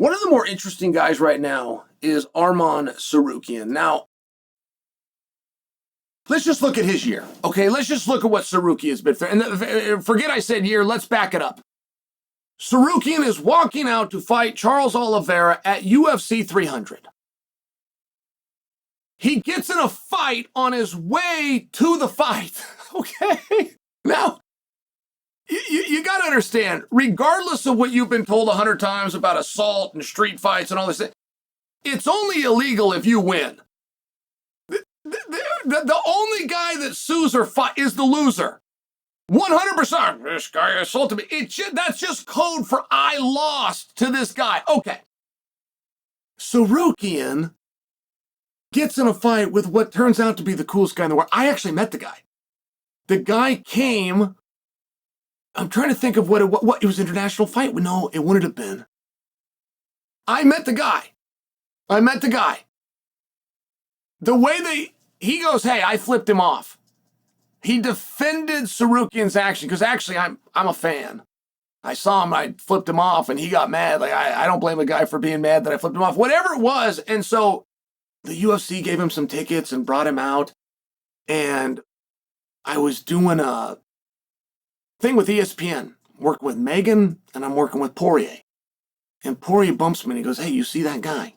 One of the more interesting guys right now is Arman Tsarukyan. Now, let's just look at his year, okay? Let's just look at what Tsarukyan has been through. And forget I said year, let's back it up. Tsarukyan is walking out to fight Charles Oliveira at UFC 300. He gets in a fight on his way to the fight, okay? Now, you got to understand, regardless of what you've been told 100 times about assault and street fights and all this, it's only illegal if you win. The only guy that sues or fight is the loser. 100%. This guy assaulted me. That's just code for I lost to this guy. Okay. Tsarukyan gets in a fight with what turns out to be the coolest guy in the world. I actually met the guy. The guy came. I'm trying to think of what it was. International fight? No, it wouldn't have been. I met the guy. The way he goes, hey, I flipped him off. He defended Tsarukyan's action because actually I'm a fan. I saw him, I flipped him off, and he got mad. Like I don't blame a guy for being mad that I flipped him off, whatever it was. And so the UFC gave him some tickets and brought him out, and I was doing a thing with ESPN, working with Megan, and I'm working with Poirier. And Poirier bumps me and he goes, hey, you see that guy?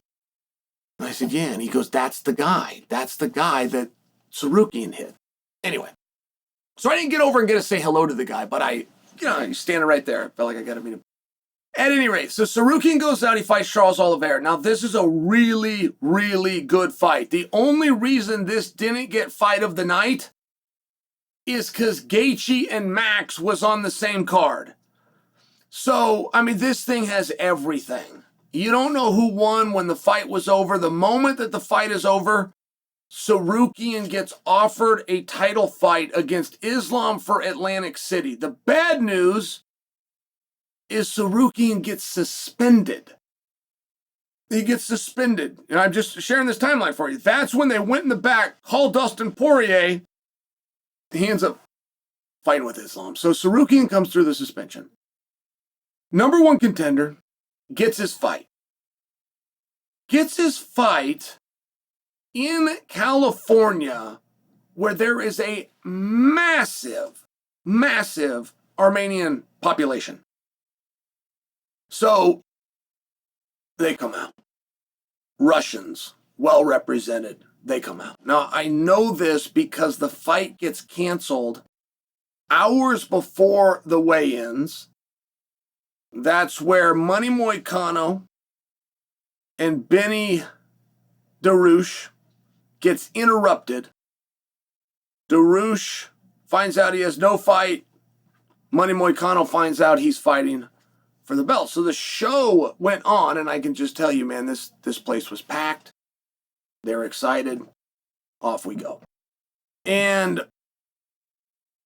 And I said, yeah. And he goes, that's the guy. That's the guy that Tsarukyan hit. Anyway, so I didn't get over and get to say hello to the guy, but he's standing right there. I felt like I got to meet him. At any rate, so Tsarukyan goes out, he fights Charles Oliveira. Now, this is a really, really good fight. The only reason this didn't get fight of the night is because Gaethje and Max was on the same card. So, this thing has everything. You don't know who won when the fight was over. The moment that the fight is over, Tsarukyan gets offered a title fight against Islam for Atlantic City. The bad news is Tsarukyan gets suspended. He gets suspended. And I'm just sharing this timeline for you. That's when they went in the back, called Dustin Poirier. He ends up fighting with Islam. So Tsarukyan comes through the suspension. Number one contender gets his fight. Gets his fight in California, where there is a massive, massive Armenian population. So they come out. Russians, well represented, they come out. Now, I know this because the fight gets canceled hours before the weigh-ins. That's where Money Moicano and Benny Darush gets interrupted. Darush finds out he has no fight. Money Moicano finds out he's fighting for the belt. So the show went on, and I can just tell you, man, this place was packed. They're excited. Off we go. And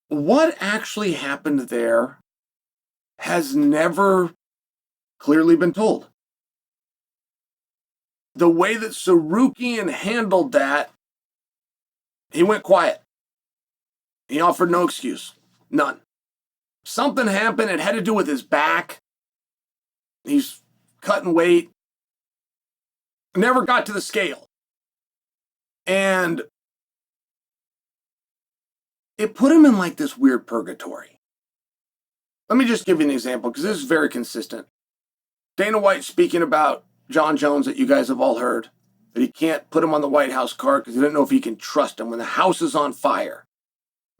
what actually happened there has never clearly been told. The way that Tsarukyan handled that, he went quiet. He offered no excuse. None. Something happened. It had to do with his back. He's cutting weight. Never got to the scale. And it put him in like this weird purgatory. Let me just give you an example, because this is very consistent. Dana White speaking about Jon Jones that you guys have all heard, that he can't put him on the White House card because he doesn't know if he can trust him. When the house is on fire,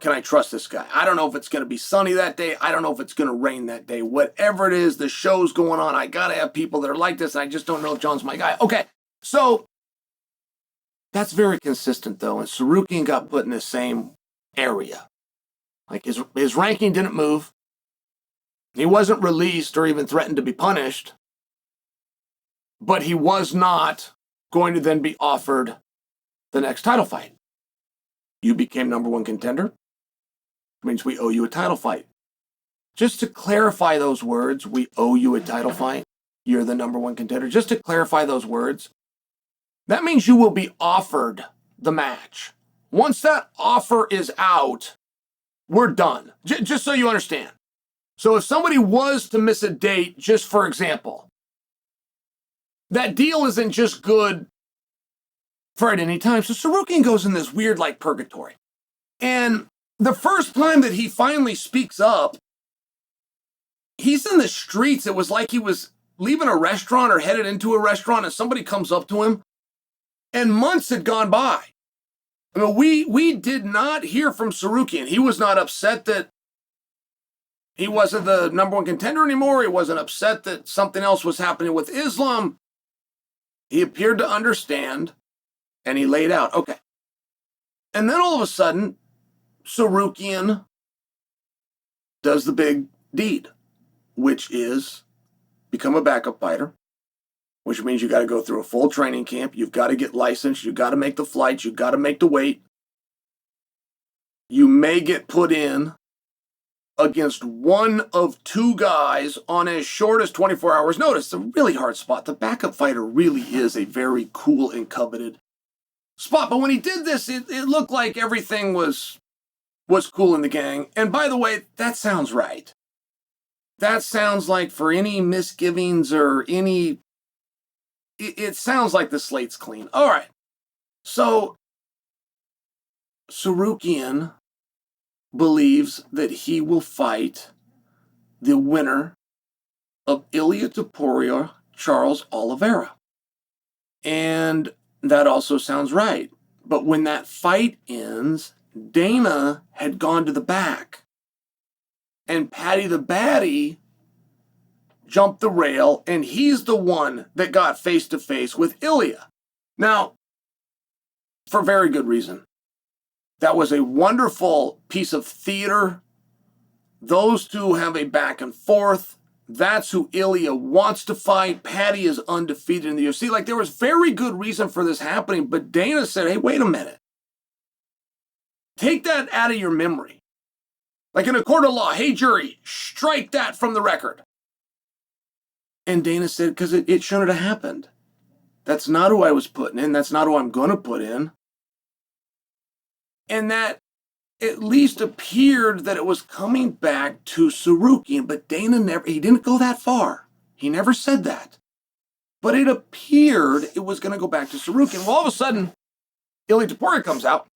can I trust this guy? I don't know if it's going to be sunny that day. I don't know if it's going to rain that day. Whatever it is, the show's going on. I got to have people that are like this, and I just don't know if John's my guy. Okay, so that's very consistent, though, and Tsarukyan got put in the same area. Like his ranking didn't move. He wasn't released or even threatened to be punished, but he was not going to then be offered the next title fight. You became number one contender. Means we owe you a title fight. Just to clarify those words, we owe you a title fight. You're the number one contender. Just to clarify those words, that means you will be offered the match. Once that offer is out, we're done. Just so you understand. So if somebody was to miss a date, just for example, that deal isn't just good for at any time. So Tsarukyan goes in this weird like purgatory. And the first time that he finally speaks up, he's in the streets. It was like he was leaving a restaurant or headed into a restaurant and somebody comes up to him, and months had gone by. I mean, we did not hear from Tsarukyan. He was not upset that he wasn't the number one contender anymore. He wasn't upset that something else was happening with Islam. He appeared to understand, and he laid out, okay. And then all of a sudden, Tsarukyan does the big deed, which is become a backup fighter, which means you got to go through a full training camp. You've got to get licensed. You've got to make the flights. You've got to make the weight. You may get put in against one of two guys on as short as 24 hours notice. It's a really hard spot. The backup fighter really is a very cool and coveted spot. But when he did this, it looked like everything was cool in the gang. And by the way, that sounds right. That sounds like for any misgivings or any... It sounds like the slate's clean. All right. So Tsarukyan believes that he will fight the winner of Ilia Topuria, Charles Oliveira. And that also sounds right. But when that fight ends, Dana had gone to the back. And Paddy the Baddy jumped the rail, and he's the one that got face-to-face with Ilia. Now, for very good reason. That was a wonderful piece of theater. Those two have a back and forth. That's who Ilia wants to fight. Paddy is undefeated in the UFC. Like, there was very good reason for this happening, but Dana said, hey, wait a minute. Take that out of your memory. Like in a court of law, hey, jury, strike that from the record. And Dana said, because it shouldn't have happened. That's not who I was putting in. That's not who I'm going to put in. And that at least appeared that it was coming back to Tsarukyan, but Dana he didn't go that far. He never said that. But it appeared it was going to go back to Tsarukyan. Well, all of a sudden, Ilia Topuria comes out,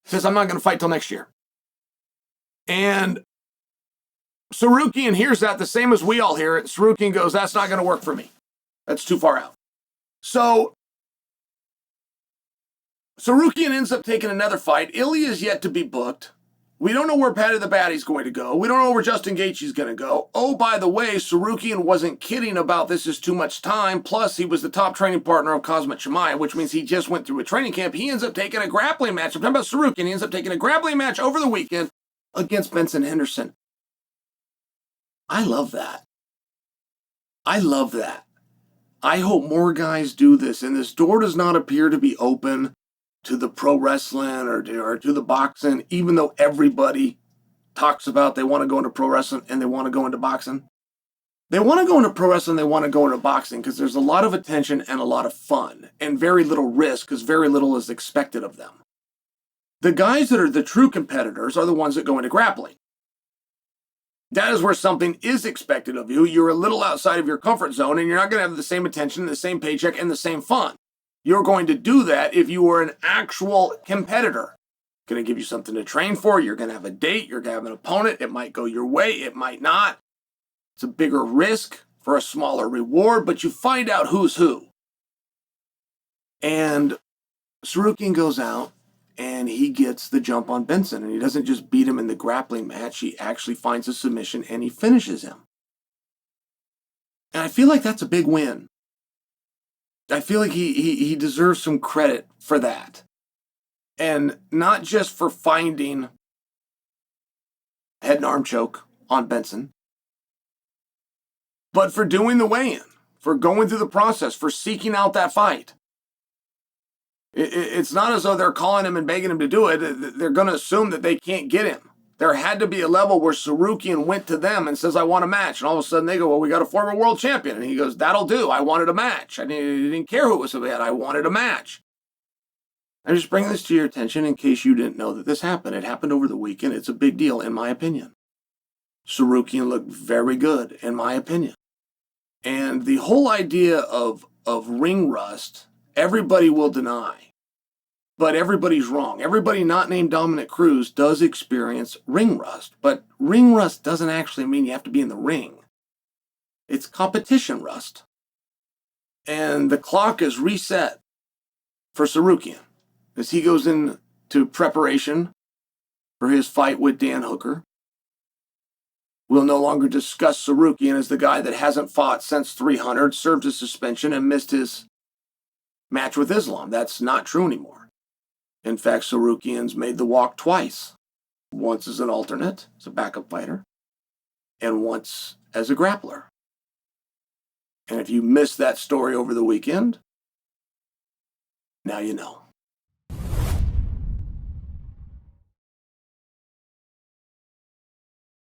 says, I'm not going to fight till next year. And Tsarukyan hears that the same as we all hear it. Tsarukyan goes, that's not going to work for me. That's too far out. So Tsarukyan ends up taking another fight. Ilia is yet to be booked. We don't know where Paddy the Baddy's going to go. We don't know where Justin Gaethje's going to go. Oh, by the way, Tsarukyan wasn't kidding about this is too much time. Plus, he was the top training partner of Khamzat Chimaev, which means he just went through a training camp. He ends up taking a grappling match. I'm talking about Tsarukyan. He ends up taking a grappling match over the weekend against Benson Henderson. I love that. I love that. I hope more guys do this. And this door does not appear to be open to the pro wrestling or to the boxing, even though everybody talks about they want to go into pro wrestling and they want to go into boxing. They want to go into pro wrestling, they want to go into boxing because there's a lot of attention and a lot of fun and very little risk because very little is expected of them. The guys that are the true competitors are the ones that go into grappling. That is where something is expected of you. You're a little outside of your comfort zone and you're not going to have the same attention, the same paycheck, and the same fun. You're going to do that if you were an actual competitor. Going to give you something to train for. You're going to have a date. You're going to have an opponent. It might go your way. It might not. It's a bigger risk for a smaller reward, but you find out who's who. And Tsarukyan goes out and he gets the jump on Benson. And he doesn't just beat him in the grappling match. He actually finds a submission and he finishes him. And I feel like that's a big win. I feel like he deserves some credit for that. And not just for finding head and arm choke on Benson, but for doing the weigh-in, for going through the process, for seeking out that fight. It's not as though they're calling him and begging him to do it. They're going to assume that they can't get him. There had to be a level where Tsarukyan went to them and says, I want a match. And all of a sudden they go, well, we got a former world champion. And he goes, that'll do. I wanted a match. I didn't care who it was about. I wanted a match. I'm just bringing this to your attention in case you didn't know that this happened. It happened over the weekend. It's a big deal, in my opinion. Tsarukyan looked very good, in my opinion. And the whole idea of ring rust, everybody will deny. But everybody's wrong. Everybody not named Dominic Cruz does experience ring rust. But ring rust doesn't actually mean you have to be in the ring. It's competition rust. And the clock is reset for Tsarukyan as he goes into preparation for his fight with Dan Hooker. We'll no longer discuss Tsarukyan as the guy that hasn't fought since 300, served his suspension, and missed his match with Islam. That's not true anymore. In fact, Tsarukyan's made the walk twice. Once as an alternate, as a backup fighter, and once as a grappler. And if you missed that story over the weekend, now you know.